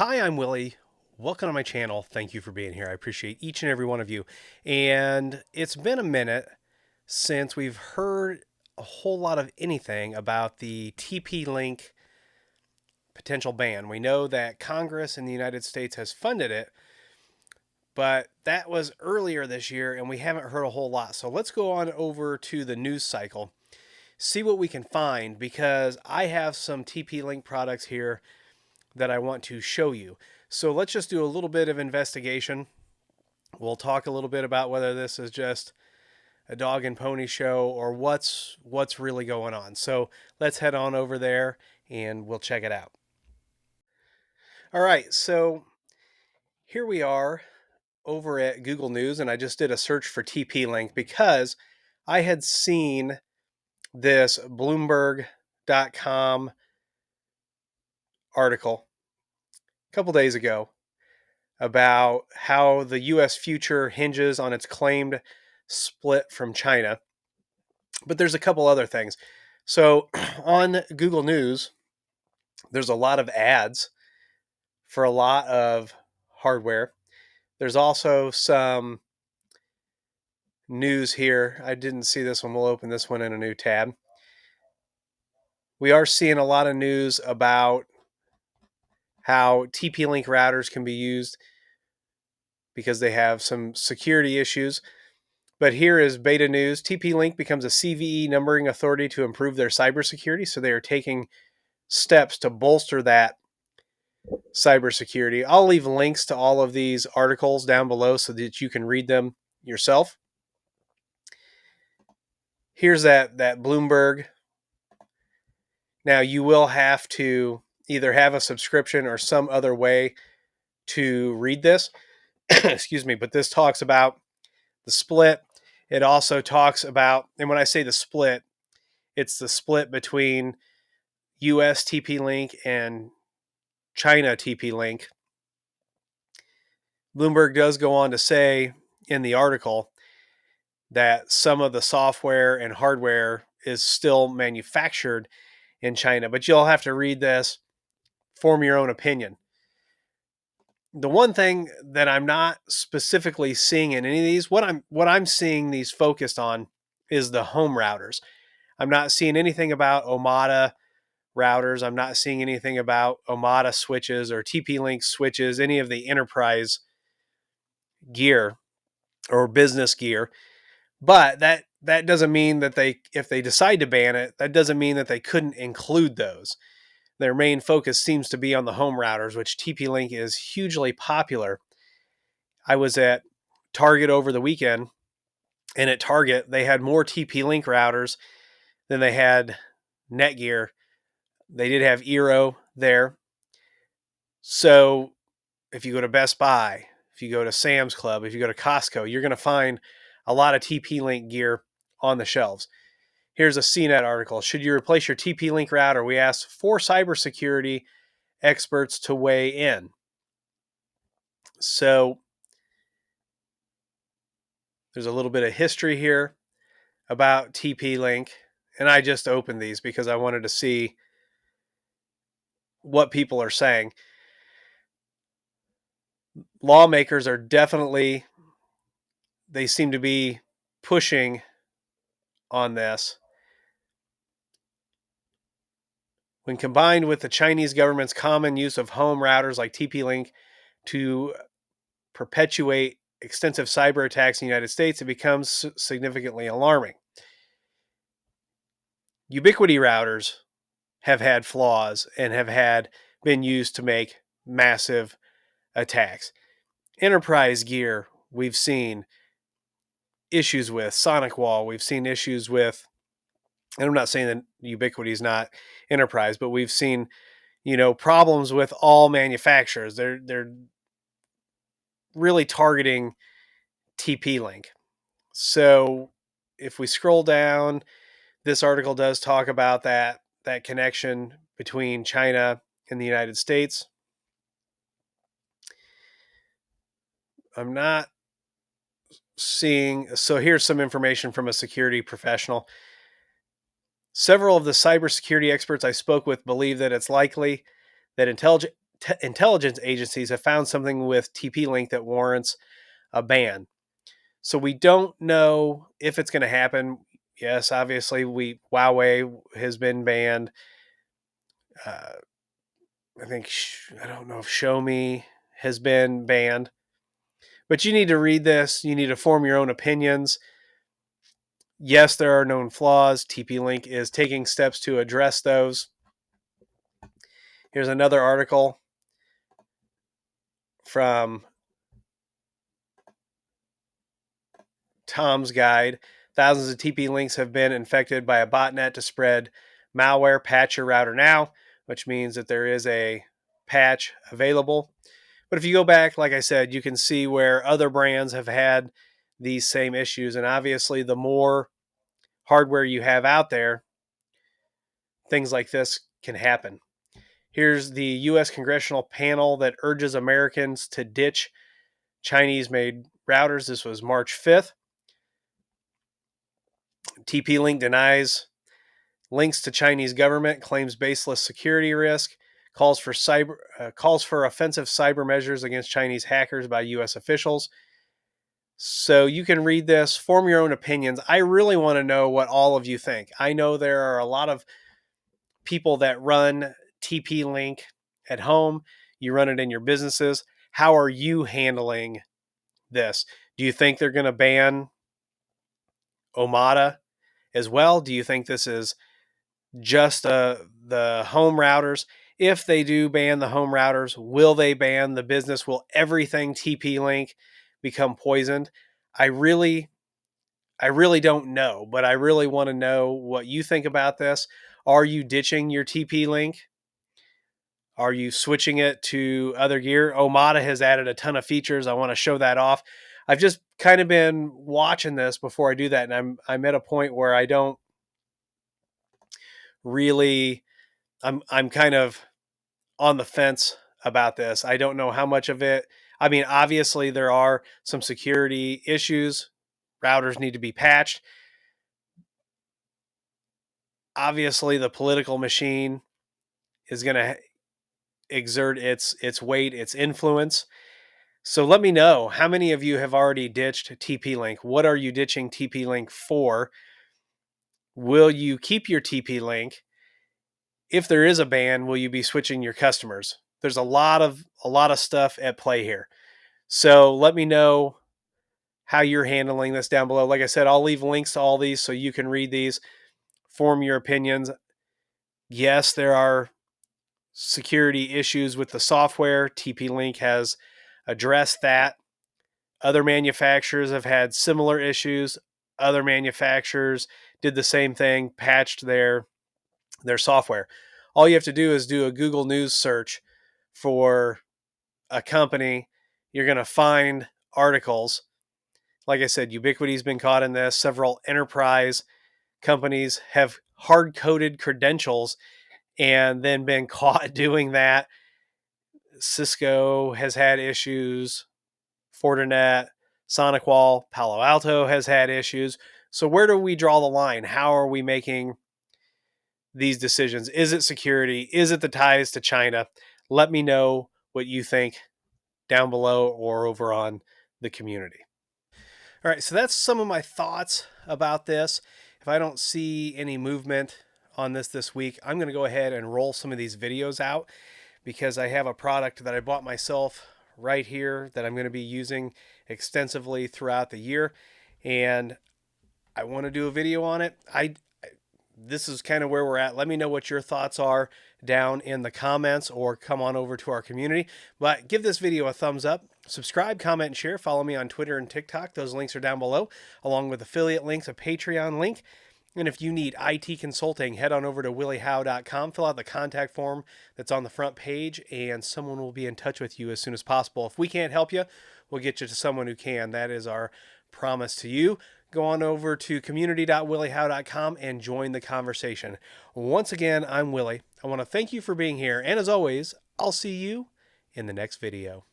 Hi, I'm Willie. Welcome to my channel. Thank you for being here. I appreciate each and every one of you. And it's been a minute since we've heard a whole lot of anything about the TP-Link potential ban. We know that Congress in the United States has funded it, but that was earlier this year and we haven't heard a whole lot. So let's go on over to the news cycle, see what we can find, because I have some TP-Link products here that I want to show you. So let's just do a little bit of investigation. We'll talk a little bit about whether this is just a dog and pony show or what's really going on. So let's head on over there and we'll check it out. All right, so here we are over at Google News, and I just did a search for TP-Link because I had seen this Bloomberg.com article a couple days ago about how the U.S. future hinges on its claimed split from China. But there's a couple other things. So on Google News, there's a lot of ads for a lot of hardware. There's also some news here. I didn't see this one. We'll open this one in a new tab. We are seeing a lot of news about how TP-Link routers can be used because they have some security issues. But here is beta news. TP-Link becomes a CVE numbering authority to improve their cybersecurity. So they are taking steps to bolster that cybersecurity. I'll leave links to all of these articles down below so that you can read them yourself. Here's that Bloomberg. Now you will have to either have a subscription or some other way to read this. Excuse me, but this talks about the split. It also talks about, and when I say the split, it's the split between US TP-Link and China TP-Link. Bloomberg does go on to say in the article that some of the software and hardware is still manufactured in China, but you'll have to read this, form your own opinion. The one thing that I'm not specifically seeing in any of these, what I'm seeing these focused on is the home routers. I'm not seeing anything about Omada routers. I'm not seeing anything about Omada switches or TP-Link switches, any of the enterprise gear or business gear. But that doesn't mean that if they decide to ban it, that doesn't mean that they couldn't include those. Their main focus seems to be on the home routers, which TP-Link is hugely popular. I was at Target over the weekend, and at Target, they had more TP-Link routers than they had Netgear. They did have Eero there. So if you go to Best Buy, if you go to Sam's Club, if you go to Costco, you're going to find a lot of TP-Link gear on the shelves. Here's a CNET article. Should you replace your TP-Link router? We asked 4 cybersecurity experts to weigh in. So there's a little bit of history here about TP-Link, and I just opened these because I wanted to see what people are saying. Lawmakers are definitely, they seem to be pushing on this. When combined with the Chinese government's common use of home routers like TP-Link to perpetuate extensive cyber attacks in the United States, it becomes significantly alarming. Ubiquiti routers have had flaws and have been used to make massive attacks. Enterprise gear, we've seen issues with SonicWall. We've seen issues with, and I'm not saying that Ubiquiti is not enterprise, but we've seen, problems with all manufacturers. They're really targeting TP-Link. So if we scroll down, this article does talk about that connection between China and the United States. I'm not seeing, so here's some information from a security professional. Several of the cybersecurity experts I spoke with believe that it's likely that intelligence agencies have found something with TP-Link that warrants a ban. So we don't know if it's going to happen. Yes, obviously, Huawei has been banned. Uh, I think I don't know if Xiaomi has been banned. But you need to read this. You need to form your own opinions. Yes, there are known flaws. TP-Link is taking steps to address those. Here's another article from Tom's Guide. Thousands of TP-Links have been infected by a botnet to spread malware. Patch your router now, which means that there is a patch available. But if you go back, like I said, you can see where other brands have had these same issues. And obviously, the more hardware you have out there, things like this can happen. Here's the U.S. congressional panel that urges Americans to ditch Chinese-made routers. This was March 5th. TP-Link denies links to Chinese government, claims baseless security risk, calls for offensive cyber measures against Chinese hackers by U.S. officials. So you can read this, form your own opinions. I really want to know what all of you think. I know there are a lot of people that run TP-Link at home. You run it in your businesses. How are you handling this? Do you think they're going to ban Omada as well? Do you think this is just the home routers? If they do ban the home routers, will they ban the business? Will everything TP-Link become poisoned? I really don't know, but I really want to know what you think about this. Are you ditching your TP-Link? Are you switching it to other gear? Omada has added a ton of features. I want to show that off. I've just kind of been watching this before I do that, and I'm at a point where I don't really. I'm kind of on the fence about this. I don't know how much of it. I mean, obviously there are some security issues. Routers need to be patched. Obviously, the political machine is going to exert its weight, its influence. So let me know, how many of you have already ditched TP-Link? What are you ditching TP-Link for? Will you keep your TP-Link? If there is a ban, will you be switching your customers? There's a lot of stuff at play here. So let me know how you're handling this down below. Like I said, I'll leave links to all these so you can read these, form your opinions. Yes, there are security issues with the software. TP-Link has addressed that. Other manufacturers have had similar issues. Other manufacturers did the same thing, patched their software. All you have to do is do a Google News search for a company. You're going to find articles. Like I said, Ubiquiti's been caught in this. Several enterprise companies have hard-coded credentials and then been caught doing that. Cisco has had issues. FortiNet, SonicWall, Palo Alto has had issues. So where do we draw the line? How are we making these decisions? Is it security? Is it the ties to China? Let me know what you think down below or over on the community. All right, so that's some of my thoughts about this. If I don't see any movement on this week, I'm going to go ahead and roll some of these videos out because I have a product that I bought myself right here that I'm going to be using extensively throughout the year, and I want to do a video on it. This is kind of where we're at. Let me know what your thoughts are down in the comments or come on over to our community. But give this video a thumbs up. Subscribe, comment, and share. Follow me on Twitter and TikTok. Those links are down below, along with affiliate links, a Patreon link. And if you need IT consulting, head on over to williehowe.com. Fill out the contact form that's on the front page, and someone will be in touch with you as soon as possible. If we can't help you, we'll get you to someone who can. That is our promise to you. Go on over to community.williehowe.com and join the conversation. Once again, I'm Willie. I want to thank you for being here, and as always, I'll see you in the next video.